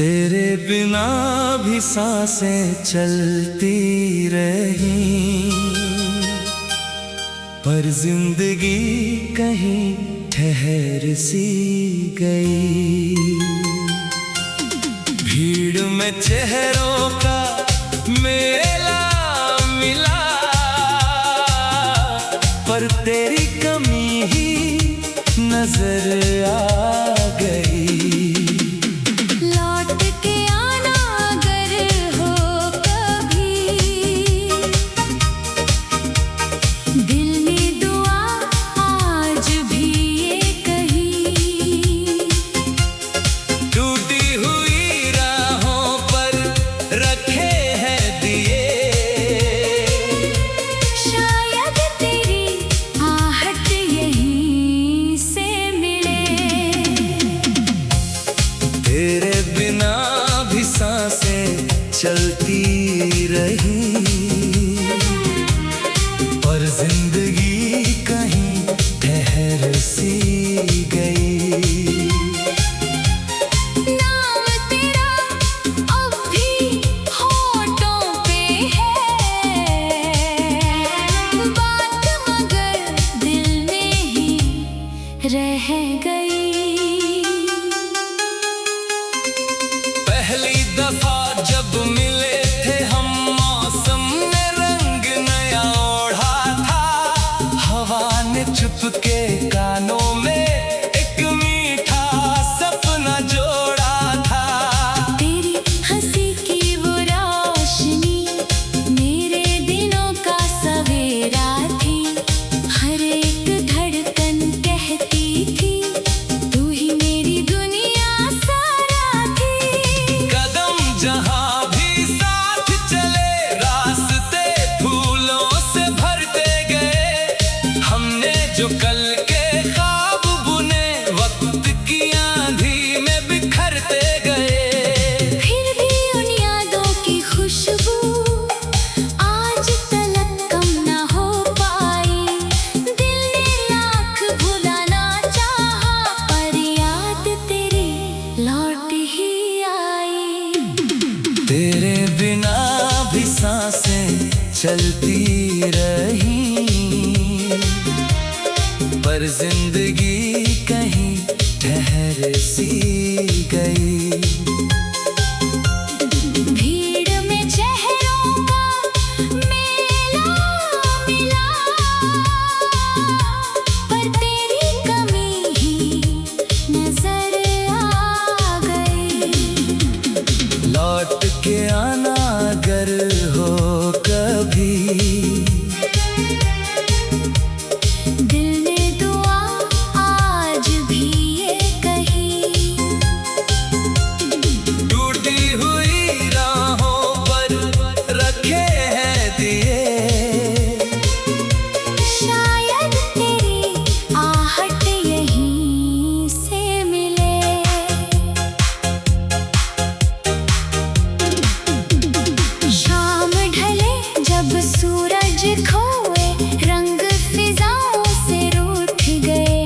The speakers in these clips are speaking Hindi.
तेरे बिना भी सांसें चलती रही, पर जिंदगी कहीं ठहर सी गई। भीड़ में चेहरों का मेला मिला, पर तेरी कमी ही नजर आ गई। तेरे बिना भी सांसें चलती रही, पर जिंदगी कहीं ठहर सी गई। नाम तेरा अब भी होठों पे है, बात मगर दिल में ही रह गई। पहली दफा जब मिले थे हम, मौसम ने रंग नया ओढ़ा था। हवा ने चुपके कानों में एक मीठा सपना जोड़ा था। तेरी हंसी की वो रोशनी मेरे दिनों का सवेरा थी। हर एक धड़कन कहती थी, तू ही मेरी दुनिया सारा थी। जहाँ भी साथ चले, रास्ते फूलों से भरते गए। हमने जो कल के ख्वाब बुने, वक्त की आंधी में बिखरते गए। फिर भी उन यादों की खुशबू आज तलक कम ना हो पाई। दिल ने लाख भुलाना चाहा, पर याद तेरी लौट ही आई। तेरे बिना भी सांसें चलती रही, पर जिंदगी कहीं ठहर सी गई। भीड़ में चेहरों का मेला मिला, पर तेरी कमी ही नजर आ गई। लौट के आना अगर हो कभी, दिल ने दुआ आज भी ये कही। टूटी हुई राहों पर रखे हैं दिए। शायद तेरी आहट यहीं से मिले। शाम ढले जब सूरज खोए, रंग फिजाओं से रूठ गए।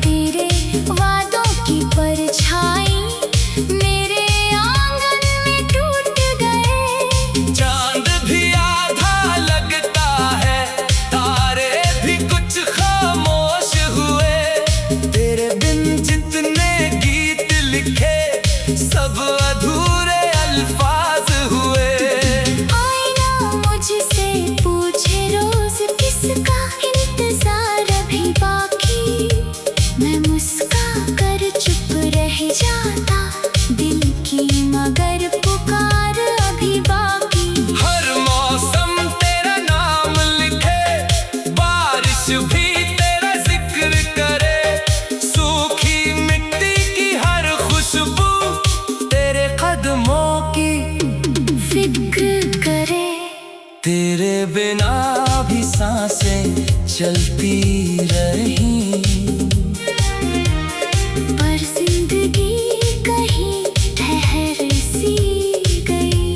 तेरे वादों की परछाई मेरे आंगन में टूट गए। चांद भी आधा लगता है, तारे भी कुछ खामोश हुए। तेरे बिन जितने गीत लिखे, सब अधूरे अल्फाज हुए। आईना मुझसे पूछे रोज, किसका इंतजार अभी बाकी। मैं मुस्का कर चुप रह जाता, दिल की मगर पुकार अभी बाकी। हर मौसम तेरा नाम लिखे, बारिश भी तेरा जिक्र करे। सूखी मिट्टी की हर खुशबू तेरे कदमों की फिक्र करे। तेरे बिना भी सांसें चलती रही, पर जिंदगी कहीं ठहर सी गई।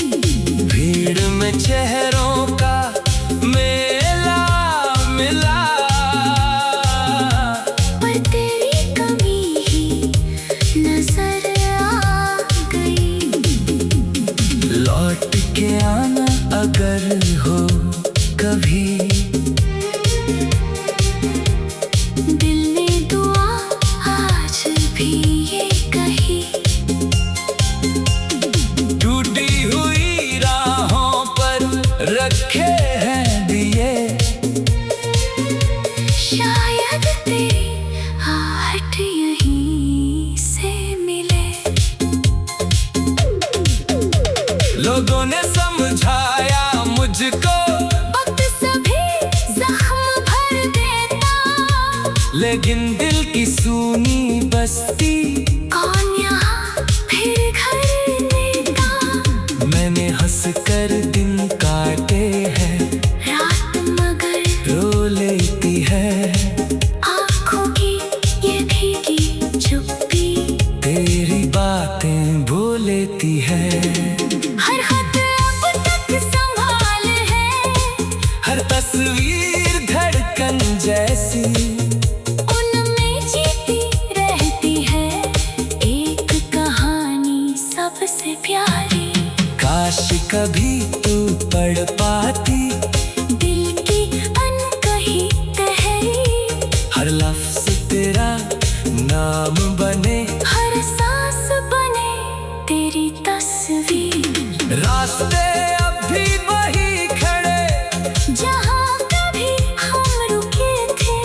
भीड़ में चेहरों का मेला मिला, पर तेरी कमी ही नजर आ गई। लेकिन दिल की सूनी बस्ती। कौन यहाँ फिर घर देता? मैंने हंस कर दिन काटे हैं, रात मगर रो लेती है। आँखों की ये भीगी चुप्पी, तेरी बातें भूल लेती है। हर खत अब तक संभाल है, हर तस्वीर धड़कन जैसी, उनमें जीती रहती है एक कहानी सबसे प्यारी। काश कभी तू पढ़ पाती दिल की अनकही तहरीर, हर लफ्ज तेरा नाम बने, हर सांस बने तेरी तस्वीर। रास्ते अब भी वही खड़े जहाँ कभी हम रुके थे,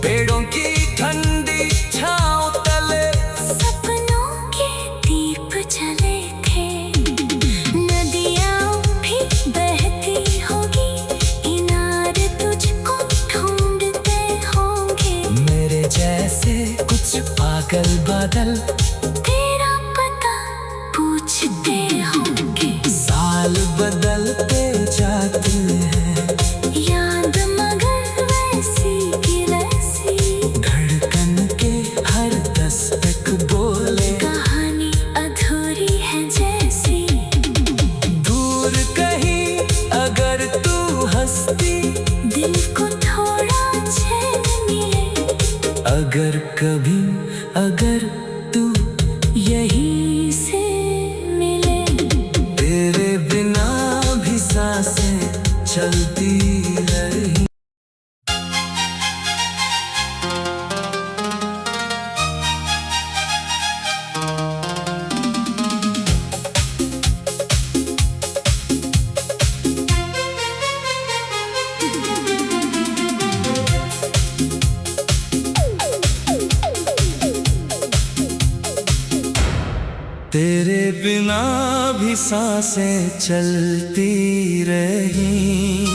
पेड़ों की ठंडी छांव तले, सपनों के दीप जले थे। नदियाँ भी बहती होगी, इनारे तुझको ढूंढते होंगे। मेरे जैसे कुछ पागल बादल तेरा पता पूछते होंगे। साल बदलते जाते हैं, याद मगर वैसी की वैसी, धड़कन के हर दस्तक बोले, कहानी अधूरी है जैसी। दूर कहीं अगर तू हंसती, दिल को थोड़ा चैन मिले, अगर कभी अगर तू यहीं से मिले। तेरे बिना भी सांसें चलती रही। तेरे बिना भी सांसें चलती रही,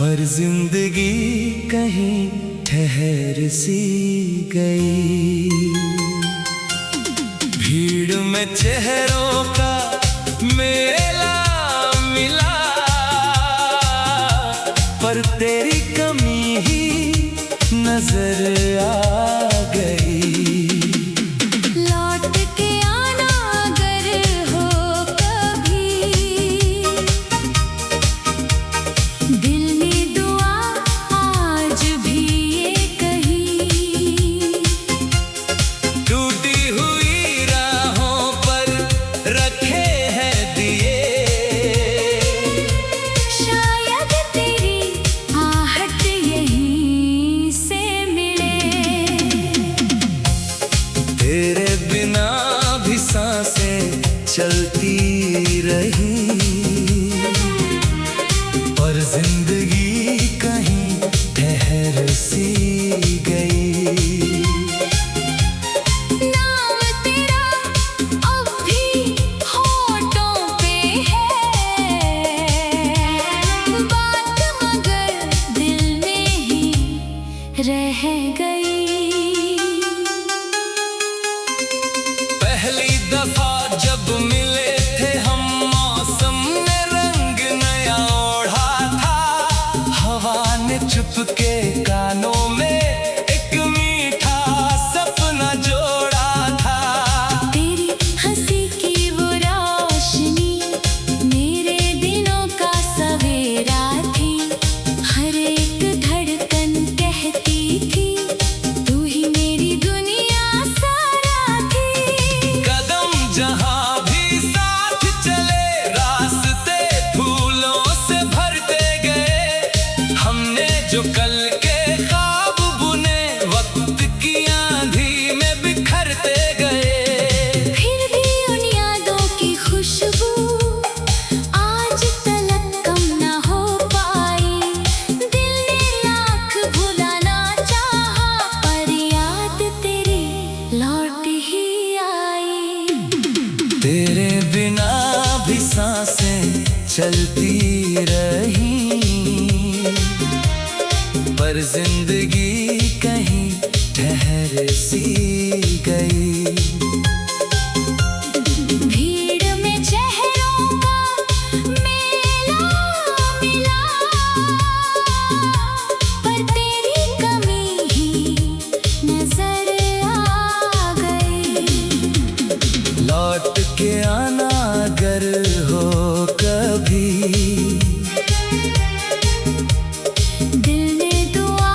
पर जिंदगी कहीं ठहर सी गई। भीड़ में चेहरों का मेला मिला, पर तेरी कमी ही नजर आ गई। लौट के आना अगर हो कभी, दिल में दुआ आज भी ये कही। टूटी हुई राहों पर रखे हैं दिए, शायद तेरी आहट यहीं से मिले। तेरे बिना भी सांसें चलती रही, और जिंदगी कहीं ठहर सी गई। नाम तेरा अब भी होठों पे है, बात मगर दिल में ही रह गई। पहली दफा जब मिले थे हम, मौसम ने रंग नया ओढ़ा था। हवा ने चुपके कानों में एक मीठा सपना जोड़ा था। तेरी हंसी की वो रोशनी मेरे दिनों का सवेरा थी। हर एक धड़कन कहती थी, तू ही मेरी दुनिया सारा थी। कदम जहां भी साथ चले, रास्ते फूलों से भरते गए। हमने जो कल के पर जिंदगी कहीं ठहर सी गई। भीड़ में चेहरों का मेला मिला, पर तेरी कमी ही नजर आ गई। लौट के आना अगर हो कभी, दिल ने दुआ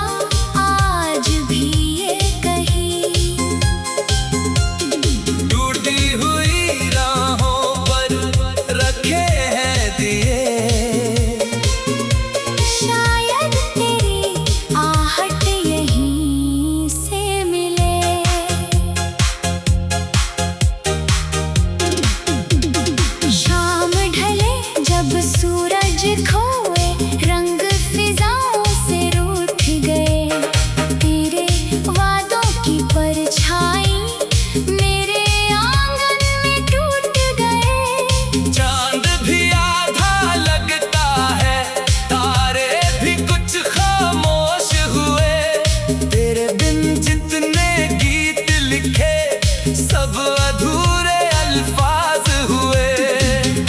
आज भी ये कही। टूटी हुई राहों पर रखे हैं दिए, शायद तेरी आहट यहीं से मिले। शाम ढले जब सूरज खोए, रंग फिजाओं से रूठ गए। तेरे वादों की परछाई मेरे आंगन में टूट गए। चांद भी आधा लगता है, तारे भी कुछ खामोश हुए। तेरे बिन जितने गीत लिखे सब अधूरे अल्फाज हुए।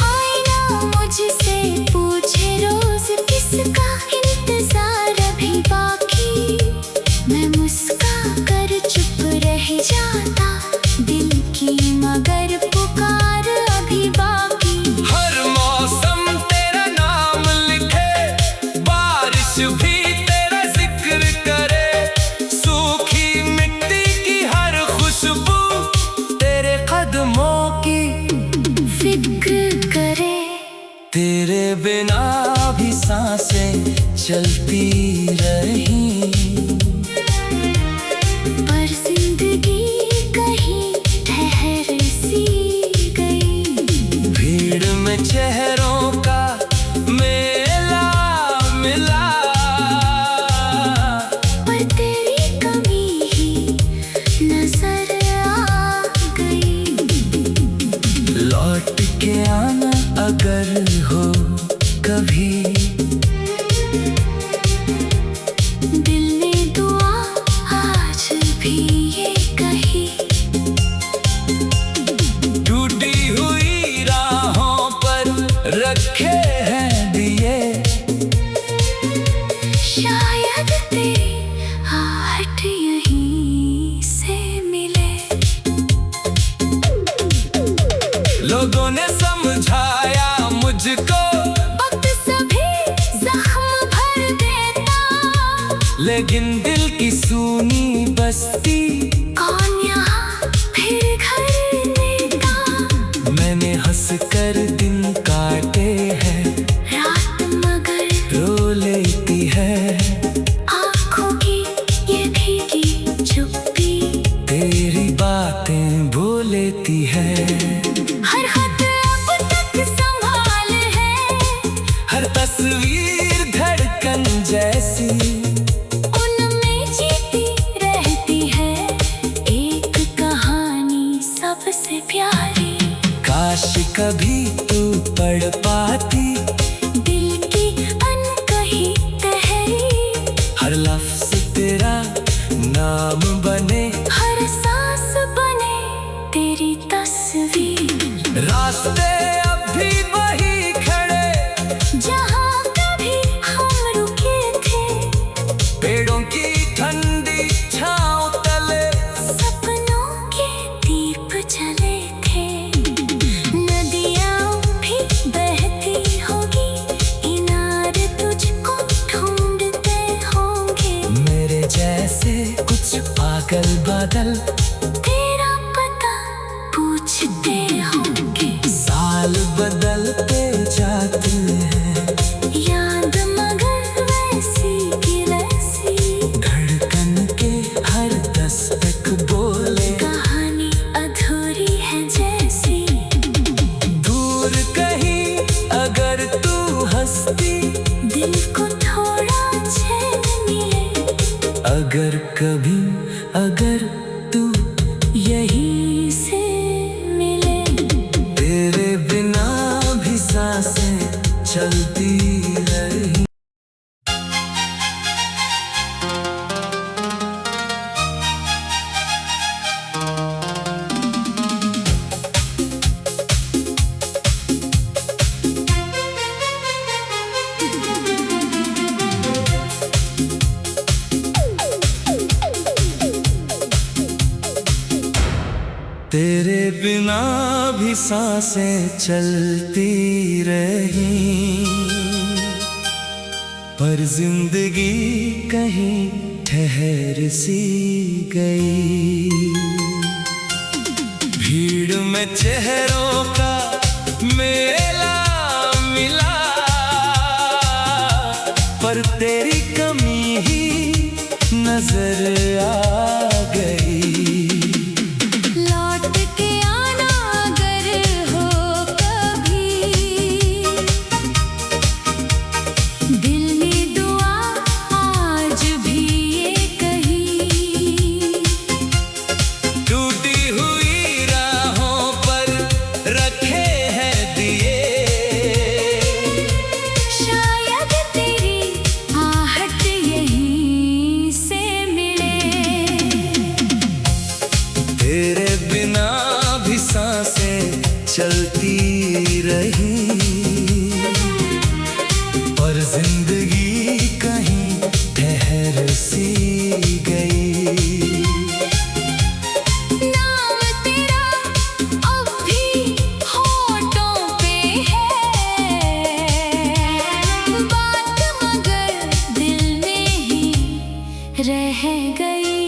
आईना मुझसे पूछे रोज किसका इंतजार अभी बाकी। मैं मुस्का कर चुप रह जाता, दिल की मगर पुकार अभी बाकी। हर मौसम तेरा नाम लिखे, बारिश भी तेरा जिक्र करे। सूखी मिट्टी की हर खुशबू तेरे कदमों की फिक्र करे। तेरे बिना भी सांसें चलती रही, पर जिंदगी कहीं ठहर सी गई। भीड़ में चेहरों का मेला मिला, पर तेरी कमी ही नजर आ गई। लौट के आना अगर हो कभी, दिल ने दुआ आज भी ये कही। टूटी हुई राहों पर रखे हैं दिए, शायद तेरी आहट यहीं से मिले। लोगों ने समझाया मुझको वक्त सभी जख्म भर देता, लेकिन दिल की सूनी बस्ती कौन यहाँ फिर घर देता। मैंने हंस कर दिन काटे हैं, रात मगर रो लेती है। आँखों की ये भीगी चुप्पी, तेरी बातें भूल लेती है। हर खत अब तक संभाल है, हर तस्वीर धड़कन जैसी उनमें जीती रहती है एक कहानी सबसे प्यारी। काश कभी तू पढ़ पाती दिल की अनकही तहरीर, हर लफ्ज तेरा नाम बने, हर सांस बने तेरी तस्वीर। रास्ते अब भी वही खड़े जहाँ कभी हम रुके थे, पेड़ों की ठंडी छांव तले, सपनों के दीप जले थे। नदियाँ भी बहती होगी, किनारे तुझको ढूंढते होंगे। मेरे जैसे कुछ पागल बादल तेरा पता पूछते होंगे। साल बदलते जाते हैं, याद मगर वैसी की वैसी, धड़कन के हर दस्तक बोले कहानी अधूरी है जैसी। दूर कहीं अगर तू हंसती, दिल को थोड़ा चैन मिले, अगर कभी अगर तू यहीं से मिले। तेरे बिना भी सांसें चलती रही। तेरे बिना भी सांसें चलती रही, पर जिंदगी कहीं ठहर सी गई। भीड़ में चेहरों का मेला मिला, पर तेरी कमी ही नजर आ गई। लौट के आना अगर हो कभी, दिल में दुआ आज भी ये कही। टूटी हुई राहों पर रखे हैं दिए, शायद तेरी आहट यहीं से मिले। तेरे बिना भी सांसें चलती रही, पर जिंदगी कहीं ठहर सी गई। नाम तेरा अब भी होठों पे है, बात मगर दिल में ही रह गई।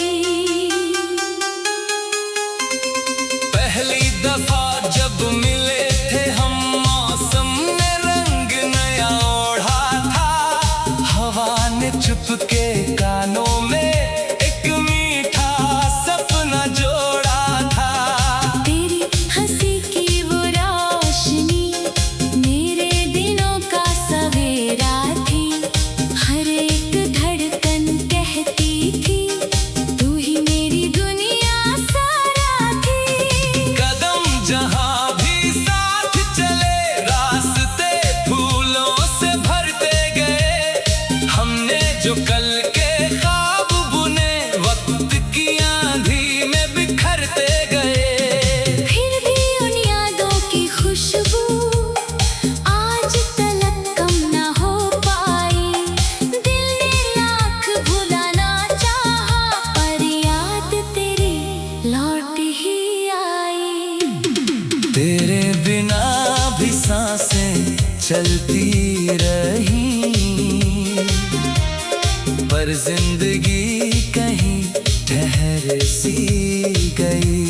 पहली दफा जब मिले थे हम, मौसम ने रंग नया ओढ़ा था। हवा ने चुपके कानों में एक मीठा सपना जोड़ा था। तेरी हंसी की वो रोशनी मेरे दिनों का सवेरा थी। हर एक धड़कन कहती थी, तू ही मेरी दुनिया सारा थी। कदम जहां भी साथ चले, रास्ते फूलों से भरते गए। हमने जो कल के ख्वाब बुने, वक्त की आंधी में बिखरते गए। फिर भी उन यादों की खुशबू आज तलक कम न हो पाई। दिल ने लाख भुलाना चाहा, पर याद तेरी लौट ही आई। तेरे बिना भी सांसें चलती रही, पर जिंदगी कहीं ठहर सी गई।